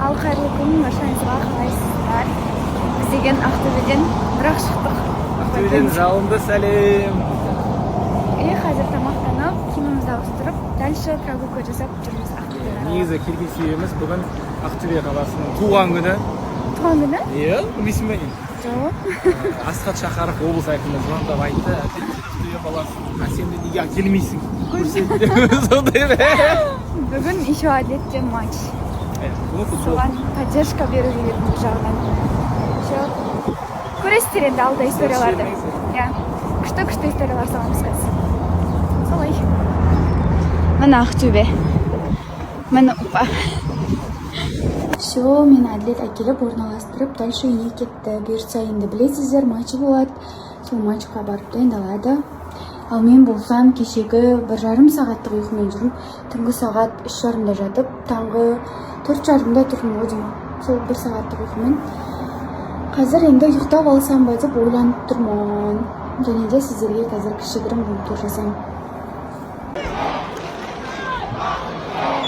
Ал қайырлы күн, баршаңызға қалайсыздар? Біз деген Ақтөбеден бірақ шықтық. Ақтөбеден жалынды сәлем. Қазір тамақтанып, киімімізді ауыстырып, дальше прогулка жасап жүрміз Ақтөбеден. Негізі келген себебіміз бүгін Ақтөбе қаласының туған күні. Туған күні? Иә, білмейсің бе? Жоқ. Асхат Шақаров облыс әкімі звондап айтты, Ақтөбе қаласы, сен де неге келмейсің? Сондай ме? Бүгін еще әдетте матч. Футбол. Соған поддержка беру керек бұл жағынан. Көресіздер енді алда историяларды. Күшті историялар саламыз қазір. Солай. Мына Ақтөбе. Мына Упа. Все, мен әділет әкеліп орналастырып, дальше үйге кетті. Бұйыртса енді білесіздер, матчы болады. Сол матчқа барып дайындалады. Ал мен болсам кешегі 1,5 сағаттық ұйқымен жүріп, түнгі сағат 3:30-да жатып, таңғы 4:30-да тұрдым ғой деймін. Сол 1 сағаттық ұйқымен. Қазір енді ұйықтап алсам ба деп ойланып тұрмын. Және де сіздерге қазір кішігірім тур жасаймын.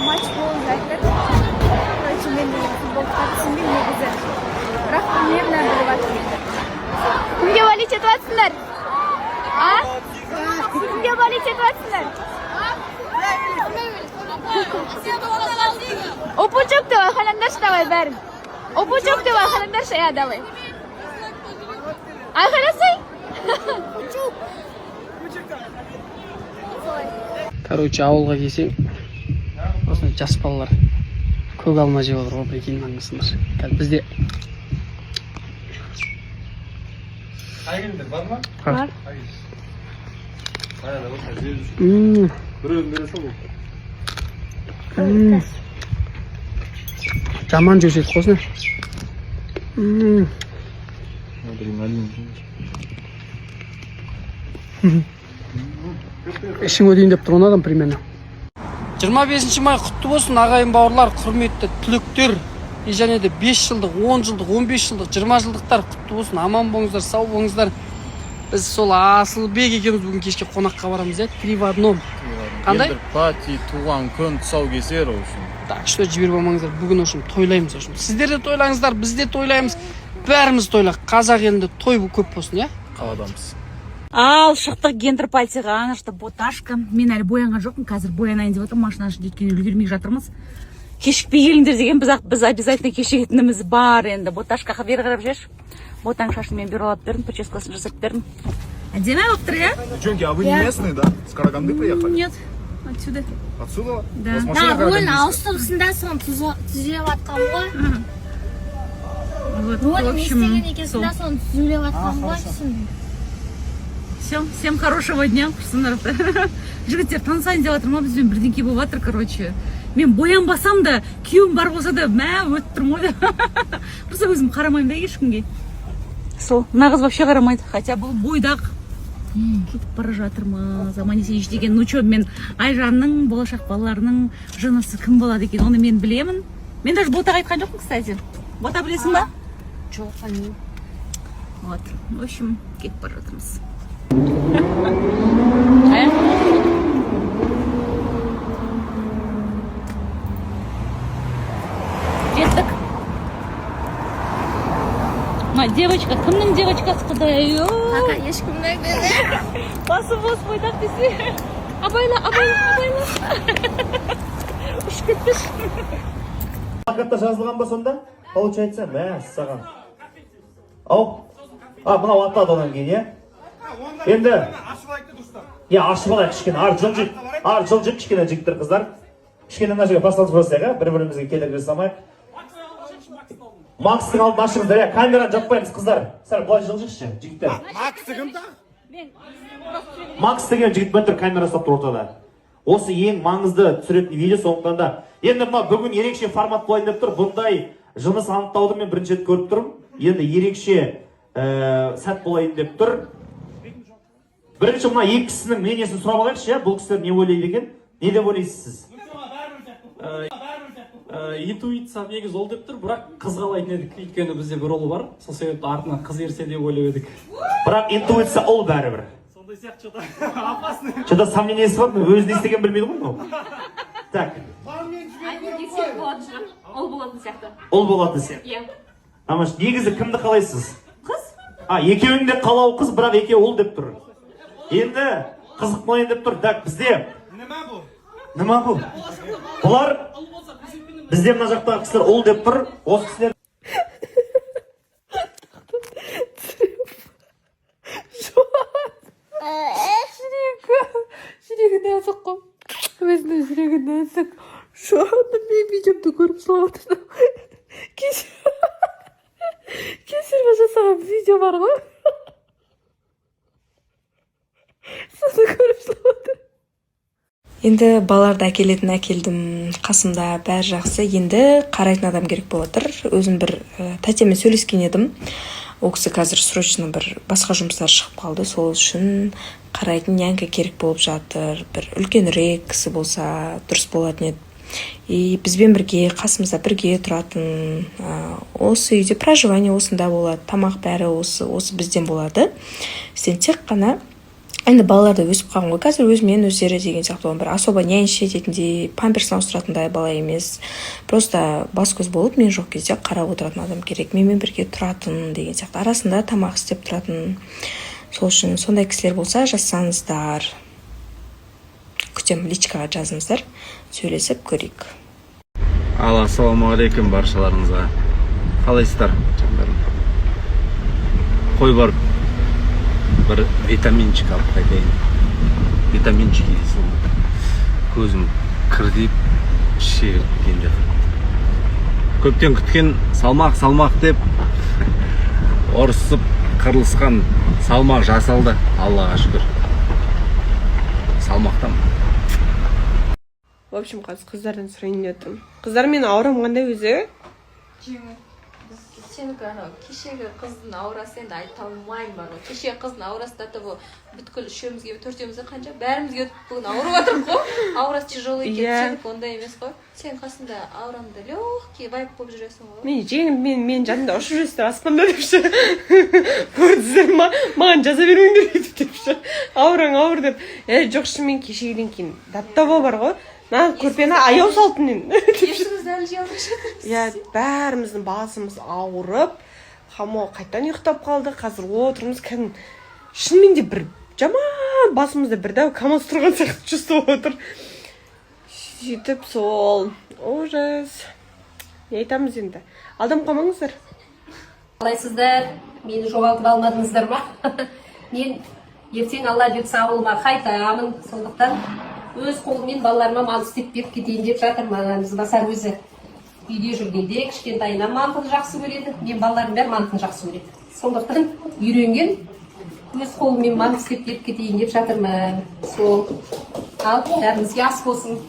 Матч болып жатыр. Короче, мен футбол қатысымын негізі. Бірақ примерно біліп жатырмын. Кімге болеть етіп жатсыңдар? Кімге болеть етіп жатсыңдар? Опучок давай, халандаршы давай бәрін. Опучок давай, халандаршы, давай. Айқайласай? Короче, ауылға келсең, осындай жас балалар көк алма жеп отыр ғой, прикинь, аңғысыңдар. Қазір бізде қайгендер бар ма? Бар. Біреуін бере сол. Жаман жөсет қосына. Ішің өдейін деп тұрған адам примерно. 25 май құтты болсын, ағайын бауырлар, құрметті түлектер. Және де 5 жылдық, 10 жылдық, 15 жылдық, 20 жылдықтар құтты болсын. Аман болыңыздар, сау болыңыздар. Біз сол Асылбек екеуміз бүгін кешке қонаққа барамыз, 3 в 1. Қандай? Пати, туған күн, тұсаукесер үшін. Так, что жіберіп алмаңыздар. Бүгін үшін тойлаймыз үшін. Сіздер де тойлаңыздар, біз де тойлаймыз. Бәріміз тойлақ. Қазақ елінде той көп болсын, иә? Қаладамыз. Ал шықтық гендер пальцеға, анашта боташка. Мен әлі боянған жоқпын, қазір боянайын деп отырмын, машина ішінде өйткені үлгермей жатырмыз. Кешікпей келіңдер деген біз обязательно кешігетініміз бар енді. Боташкаға бері қарап жүрші. Ботаң шашын мен бері алып бердім, прическасын жасап бердім. Әдемі болып тұр, иә? Девчонки, а вы не местные, да? С Караганды приехали? Нет, отсюда. Отсюда? Да. Рөлін ауыстырысында соң түзелеп атқан ғой. Вот, в Рөлін общем, естеген екесінде соң түзелеп атқан ғой. Все, всем хорошего дня, құрсындар. Жігіттер, танысайын деп жатырмын, бізбен бірдеңке болып жатыр, короче. Мен боянбасам да, күйеуім бар болса да, өтіп тұрмын ғой. Просто өзім қарамаймын да ешкімге. Сол, мына қыз вообще қарамайды, хотя бұл бойдақ. Кетіп бара жатырмыз, аман есен деген. Ну чё, мен Айжанның, болашақ балаларының жынысы кім болады екен, оны мен білемін. Мен даже Ботаға айтқан жоқпын, кстати. Бота білесің ба? Жоқ, қане. Вот, в общем, кетіп бара жатырмыз. Жеттік. Девочка, кімнің девочкасы құдай? Қақа, ешкімнің деді. Басы бос бойдақ десе. Абайла. Үш кетпеш. Плакатта жазылған ба сонда? Получается, саған. Ау? Мынау атады одан кейін, е? Енді... ашып алайық кішкене. Жылжып кішкене жігіттер қыздар. Кішкене мына жерге басталып қойсайық, бір-бірімізге келдіріп жасамайық. Макстың алдын ашыңыздар, камераны жаппаймыз қыздар. Сәл бұлай жылжықшы, жігіттер. Макс деген да? Макс деген жігіт бәттір камера ұстап тұр ортада. Осы ең маңызды түсіретін видео сондықтан да. Енді бүгін ерекше формат болайын деп тұр. Бұндай жыныс анықтауды мен бірінші рет көріп тұрмын. Енді ерекше сәт болайын деп тұр. Бірінші мына екі кісінің мнениесін сұрап алайықшы, бұл кісілер не ойлайды екен? Не деп ойлайсыз сіз? Интуиция негіз ол деп тұр, бірақ қыз қалайтын едік. Өйткені бізде бір ұл бар, сол себепті артынан қыз ерсе деп ойлап едік. Бірақ интуиция ұл бәрібір. Сондай сияқты что-то опасный. Что-то сомнениесі бар, өзін естеген білмейді ғой. Так. ол болатын сияқты. Ол болатын сияқты. Иә. Амаш, негізі кімді қалайсыз? Қыз? Екеуің де қалау қыз, бірақ екеуі ұл деп тұр. Енді қызық болайын деп тұр. Так, бізде Нема бұл? Бұлар бізде мына жақтағы кісілер ұл деп тұр. Осы кісілер жүрегіне соққым. Өзінің жүрегіне соқ. Şu anda benim videomda görüp sağladım. Kesir başlasam video var mı? Sana görüp sağladım. Енді баларды әкелетін әкелдім, қасымда бәрі жақсы. Енді қарайтын адам керек болып отыр. Өзім бір тәтемен сөйлескен едім. Ол кісі қазір срочно бір басқа жұмыстар шығып қалды. Сол үшін қарайтын нянька керек болып жатыр. Бір үлкенірек кісі болса дұрыс болатын еді. И бізбен бірге, қасымызда бірге тұратын, осы үйде проживание осында болады. Тамақ бәрі осы бізден болады. Сен тек қана енді балалар да өсіп қалған ғой. Қазір өзімен өздері деген сияқты бір особо няньші ететіндей, памперсін ауыстыратындай бала емес. Просто бас-көз болып, мен жоқ кезде қарап отыратын адам керек. Менімен бірге тұратын деген сияқты. Арасында тамақ істеп тұратын. Сол үшін сондай кісілер болса жазсаңыздар. Күтем, личкаға жазыңыздар. Сөйлесіп көрейік. Ассалаумағалейкум баршаларыңызға. Қалайсыздар, жандарым? Қой барып бір витаминчик алып қайтайын. Витаминчик дейсің. Көзім кірдиіп шегірткенде. Көптен күткен салмақ деп ұрысып қырылысқан салмақ жасалды. Аллаға шүкір. Салмақтан. В общем, қазір қыздардан сұрайын дедім. Қыздар, мен ауырам қандай өзі? Сенікі кешегі қыздың аурасы енді айта алмаймын бар ғой. Кешегі қыздың аурасы да бүткіл үшеумізге, төртеумізге қанша бәрімізге бүгін ауырып жатырмыз ғой. Аурасы тяжелый екен, сенікі ондай емес қой. Сен қасында аурамды легкий вайп болып жүресің ғой. Мен жеңіл, мен жанымда ұшып жүресіздер аспанда депші. Көрдіңіздер ма? Маған жаза бермеңдер өйтіп депші. Ауыр деп. Жоқ, шынымен кешегіден кейін даттаба бар ғой. Көрпені аяу салтын енді. Есіңізді әлі жей алмай жатырмыз. Бәріміздің басымыз ауырып, Хамо қайтан ұйықтап қалды. Қазір отырмыз, кәдімгі шынымен де бір жаман басымызда бір дәу камаз тұрған сияқты чувствовап отыр. Сөйтіп сол ужас. Не айтамыз енді? Алдам қалмаңыздар. Қалайсыздар? Мені жоғалтып алмадыңыздар ма? Мен ертең Алла бұйыртса ауылыма қайтамын. Сондықтан өз қолыммен балаларыма мал істеп беріп кетейін деп жатырмын. Басар өзі үйде жүргенде кішкентайынан мантыны жақсы көреді. Мен балаларым бәрі мантыны жақсы көреді. Сондықтан үйренген өз қолыммен мал істеп беріп кетейін деп жатырмын. Сол. Ал бәрімізге ас болсын.